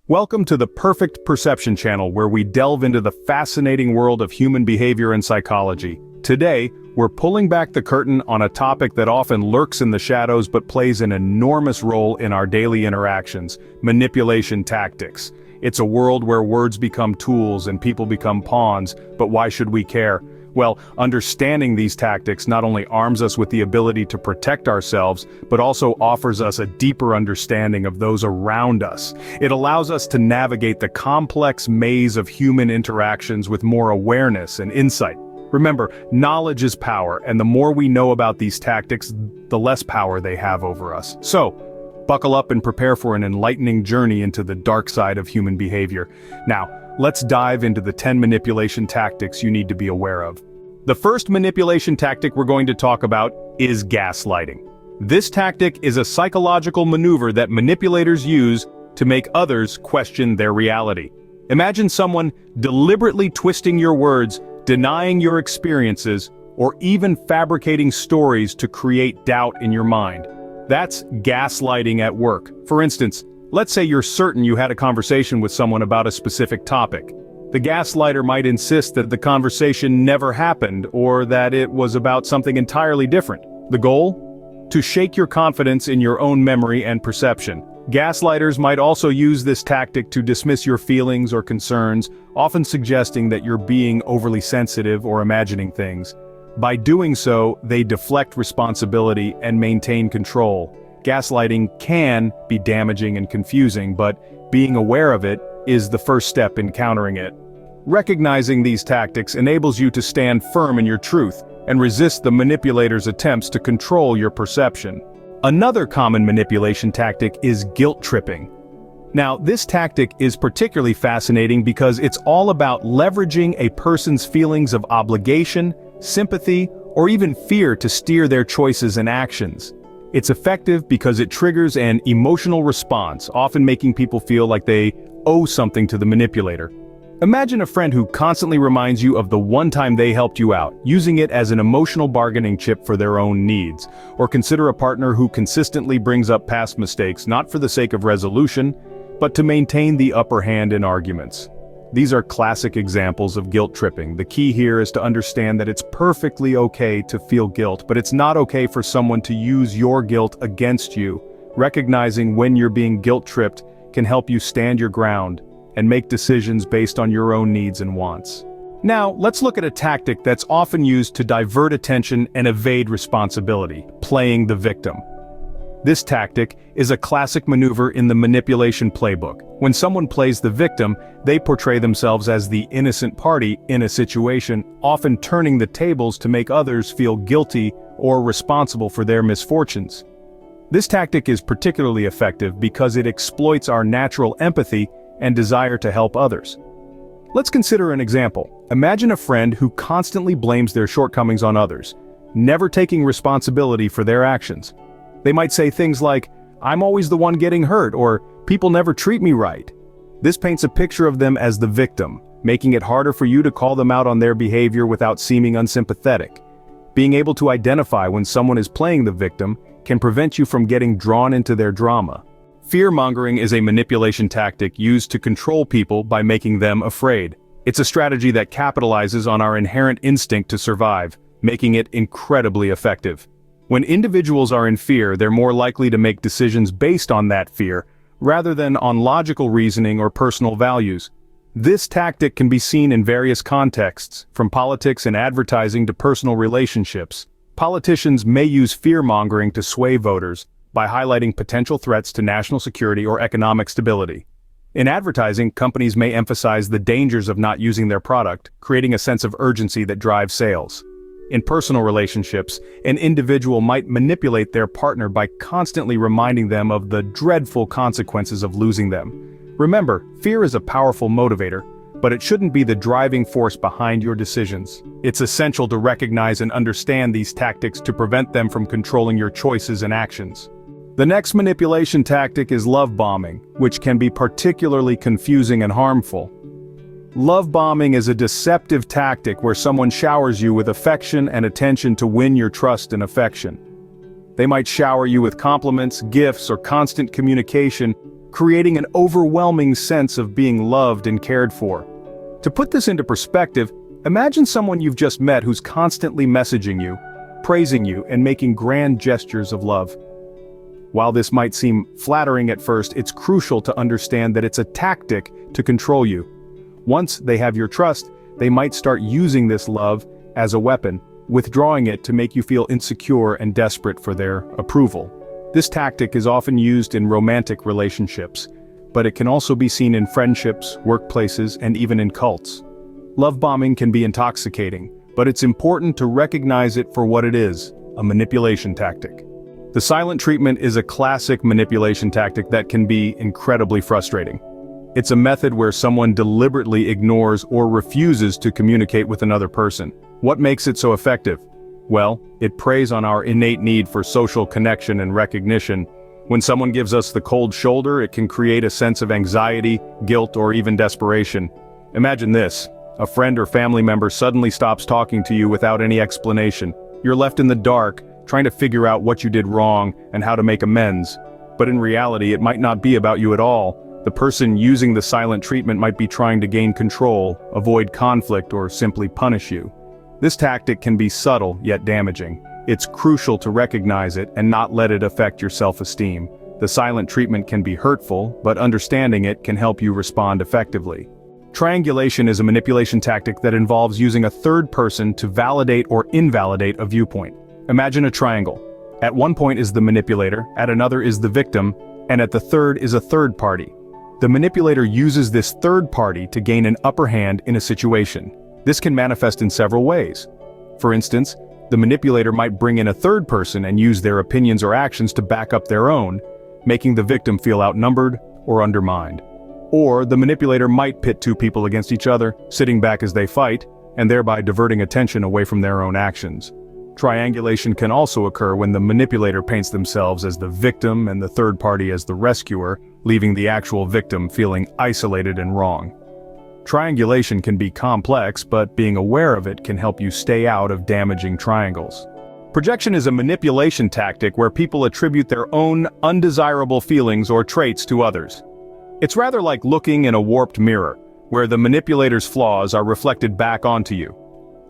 Welcome to the Perfect Perception channel, where we delve into the fascinating world of human behavior and psychology. Today, we're pulling back the curtain on a topic that often lurks in the shadows but plays an enormous role in our daily interactions: manipulation tactics. It's a world where words become tools and people become pawns, but why should we care? Well, understanding these tactics not only arms us with the ability to protect ourselves, but also offers us a deeper understanding of those around us. It allows us to navigate the complex maze of human interactions with more awareness and insight. Remember, knowledge is power, and the more we know about these tactics, the less power they have over us. So, buckle up and prepare for an enlightening journey into the dark side of human behavior. Now, let's dive into the 10 manipulation tactics you need to be aware of. The first manipulation tactic we're going to talk about is gaslighting. This tactic is a psychological maneuver that manipulators use to make others question their reality. Imagine someone deliberately twisting your words, denying your experiences, or even fabricating stories to create doubt in your mind. That's gaslighting at work. For instance, let's say you're certain you had a conversation with someone about a specific topic. The gaslighter might insist that the conversation never happened, or that it was about something entirely different. The goal? To shake your confidence in your own memory and perception. Gaslighters might also use this tactic to dismiss your feelings or concerns, often suggesting that you're being overly sensitive or imagining things. By doing so, they deflect responsibility and maintain control. Gaslighting can be damaging and confusing, but being aware of it is the first step in countering it. Recognizing these tactics enables you to stand firm in your truth and resist the manipulator's attempts to control your perception. Another common manipulation tactic is guilt tripping. Now, this tactic is particularly fascinating because it's all about leveraging a person's feelings of obligation, sympathy, or even fear to steer their choices and actions. It's effective because it triggers an emotional response, often making people feel like they owe something to the manipulator. Imagine a friend who constantly reminds you of the one time they helped you out, using it as an emotional bargaining chip for their own needs. Or consider a partner who consistently brings up past mistakes, not for the sake of resolution, but to maintain the upper hand in arguments. These are classic examples of guilt tripping. The key here is to understand that it's perfectly okay to feel guilt, but it's not okay for someone to use your guilt against you. Recognizing when you're being guilt tripped can help you stand your ground and make decisions based on your own needs and wants. Now, let's look at a tactic that's often used to divert attention and evade responsibility: playing the victim. This tactic is a classic maneuver in the manipulation playbook. When someone plays the victim, they portray themselves as the innocent party in a situation, often turning the tables to make others feel guilty or responsible for their misfortunes. This tactic is particularly effective because it exploits our natural empathy and desire to help others. Let's consider an example. Imagine a friend who constantly blames their shortcomings on others, never taking responsibility for their actions. They might say things like, "I'm always the one getting hurt," or "people never treat me right." This paints a picture of them as the victim, making it harder for you to call them out on their behavior without seeming unsympathetic. Being able to identify when someone is playing the victim can prevent you from getting drawn into their drama. Fear-mongering is a manipulation tactic used to control people by making them afraid. It's a strategy that capitalizes on our inherent instinct to survive, making it incredibly effective. When individuals are in fear, they're more likely to make decisions based on that fear, rather than on logical reasoning or personal values. This tactic can be seen in various contexts, from politics and advertising to personal relationships. Politicians may use fear-mongering to sway voters by highlighting potential threats to national security or economic stability. In advertising, companies may emphasize the dangers of not using their product, creating a sense of urgency that drives sales. In personal relationships, an individual might manipulate their partner by constantly reminding them of the dreadful consequences of losing them. Remember, fear is a powerful motivator, but it shouldn't be the driving force behind your decisions. It's essential to recognize and understand these tactics to prevent them from controlling your choices and actions. The next manipulation tactic is love bombing, which can be particularly confusing and harmful. Love bombing is a deceptive tactic where someone showers you with affection and attention to win your trust and affection. They might shower you with compliments, gifts, or constant communication, creating an overwhelming sense of being loved and cared for. To put this into perspective, imagine someone you've just met who's constantly messaging you, praising you, and making grand gestures of love. While this might seem flattering at first, it's crucial to understand that it's a tactic to control you. Once they have your trust, they might start using this love as a weapon, withdrawing it to make you feel insecure and desperate for their approval. This tactic is often used in romantic relationships, but it can also be seen in friendships, workplaces, and even in cults. Love bombing can be intoxicating, but it's important to recognize it for what it is, a manipulation tactic. The silent treatment is a classic manipulation tactic that can be incredibly frustrating. It's a method where someone deliberately ignores or refuses to communicate with another person. What makes it so effective? Well, it preys on our innate need for social connection and recognition. When someone gives us the cold shoulder, it can create a sense of anxiety, guilt, or even desperation. Imagine this: a friend or family member suddenly stops talking to you without any explanation. You're left in the dark, trying to figure out what you did wrong and how to make amends. But in reality, it might not be about you at all. The person using the silent treatment might be trying to gain control, avoid conflict, or simply punish you. This tactic can be subtle yet damaging. It's crucial to recognize it and not let it affect your self-esteem. The silent treatment can be hurtful, but understanding it can help you respond effectively. Triangulation is a manipulation tactic that involves using a third person to validate or invalidate a viewpoint. Imagine a triangle. At one point is the manipulator, at another is the victim, and at the third is a third party. The manipulator uses this third party to gain an upper hand in a situation. This can manifest in several ways. For instance, the manipulator might bring in a third person and use their opinions or actions to back up their own, making the victim feel outnumbered or undermined. Or the manipulator might pit two people against each other, sitting back as they fight, and thereby diverting attention away from their own actions. Triangulation can also occur when the manipulator paints themselves as the victim and the third party as the rescuer, leaving the actual victim feeling isolated and wrong. Triangulation can be complex, but being aware of it can help you stay out of damaging triangles. Projection is a manipulation tactic where people attribute their own undesirable feelings or traits to others. It's rather like looking in a warped mirror, where the manipulator's flaws are reflected back onto you.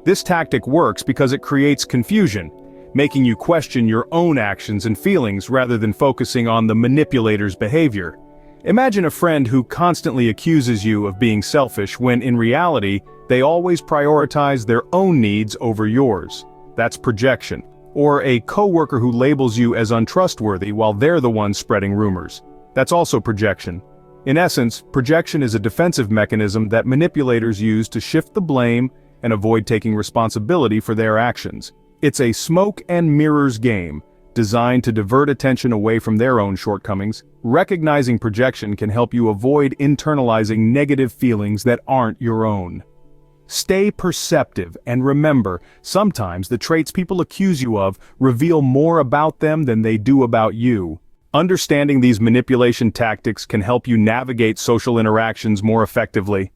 This tactic works because it creates confusion, making you question your own actions and feelings rather than focusing on the manipulator's behavior. Imagine a friend who constantly accuses you of being selfish when in reality, they always prioritize their own needs over yours. That's projection. Or a coworker who labels you as untrustworthy while they're the one spreading rumors. That's also projection. In essence, projection is a defensive mechanism that manipulators use to shift the blame and avoid taking responsibility for their actions. It's a smoke and mirrors game, designed to divert attention away from their own shortcomings. Recognizing projection can help you avoid internalizing negative feelings that aren't your own. Stay perceptive and remember, sometimes the traits people accuse you of reveal more about them than they do about you. Understanding these manipulation tactics can help you navigate social interactions more effectively.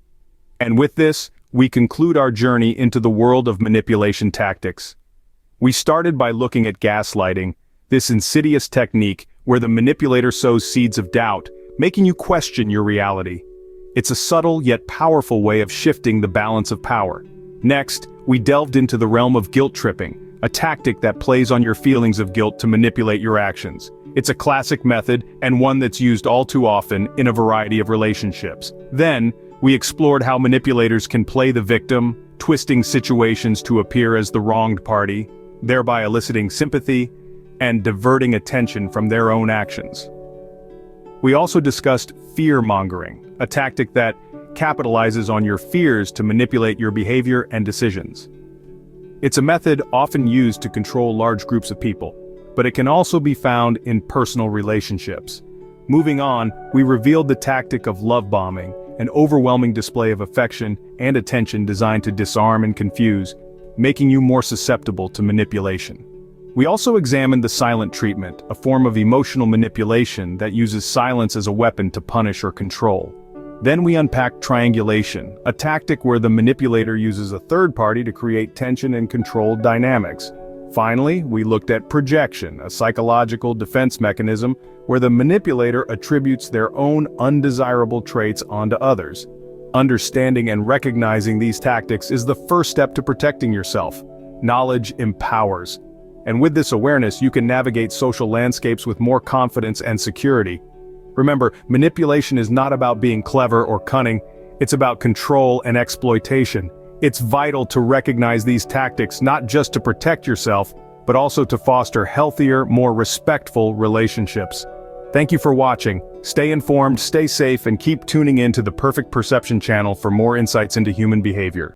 And with this, we conclude our journey into the world of manipulation tactics. We started by looking at gaslighting, this insidious technique where the manipulator sows seeds of doubt, making you question your reality. It's a subtle yet powerful way of shifting the balance of power. Next, we delved into the realm of guilt tripping, a tactic that plays on your feelings of guilt to manipulate your actions. It's a classic method and one that's used all too often in a variety of relationships. Then, we explored how manipulators can play the victim, twisting situations to appear as the wronged party, thereby eliciting sympathy and diverting attention from their own actions. We also discussed fear-mongering, a tactic that capitalizes on your fears to manipulate your behavior and decisions. It's a method often used to control large groups of people, but it can also be found in personal relationships. Moving on, we revealed the tactic of love bombing, an overwhelming display of affection and attention designed to disarm and confuse, making you more susceptible to manipulation. We also examined the silent treatment, a form of emotional manipulation that uses silence as a weapon to punish or control. Then we unpacked triangulation, a tactic where the manipulator uses a third party to create tension and controlled dynamics. Finally, we looked at projection, a psychological defense mechanism where the manipulator attributes their own undesirable traits onto others. Understanding and recognizing these tactics is the first step to protecting yourself. Knowledge empowers. And with this awareness, you can navigate social landscapes with more confidence and security. Remember, manipulation is not about being clever or cunning, it's about control and exploitation. It's vital to recognize these tactics not just to protect yourself, but also to foster healthier, more respectful relationships. Thank you for watching. Stay informed, stay safe, and keep tuning in to the Perfect Perception channel for more insights into human behavior.